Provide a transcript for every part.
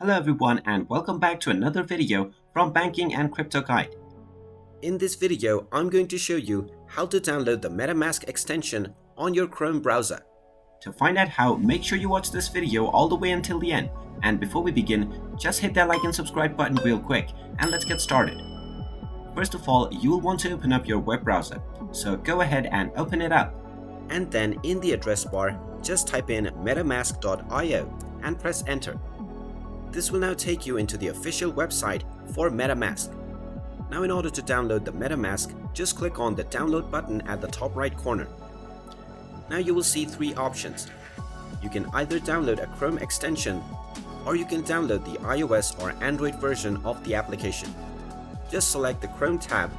Hello everyone and welcome back to another video from Banking and Crypto Guide. In this video, I'm going to show you how to download the MetaMask extension on your Chrome browser. To find out how, make sure you watch this video all the way until the end. And before we begin, just hit that like and subscribe button real quick and let's get started. First of all, you will want to open up your web browser. So go ahead and open it up. And then in the address bar, just type in metamask.io and press enter. This will now take you into the official website for MetaMask. Now in order to download the MetaMask, just click on the download button at the top right corner. Now you will see three options. You can either download a Chrome extension or you can download the iOS or Android version of the application. Just select the Chrome tab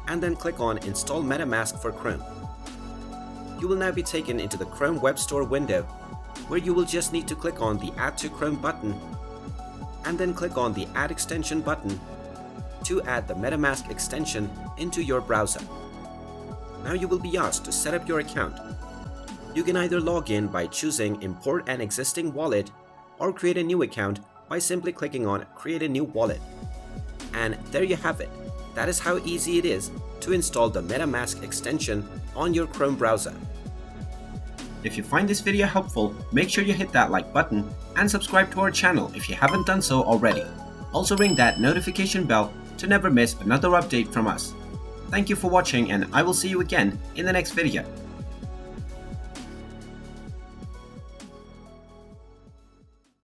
and then click on Install MetaMask for Chrome. You will now be taken into the Chrome Web Store window where you will just need to click on the Add to Chrome button and then click on the Add Extension button to add the MetaMask extension into your browser. Now you will be asked to set up your account. You can either log in by choosing Import an existing wallet or create a new account by simply clicking on Create a new wallet. And there you have it. That is how easy it is to install the MetaMask extension on your Chrome browser. If you find this video helpful, make sure you hit that like button and subscribe to our channel if you haven't done so already. Also ring that notification bell to never miss another update from us. Thank you for watching and I will see you again in the next video.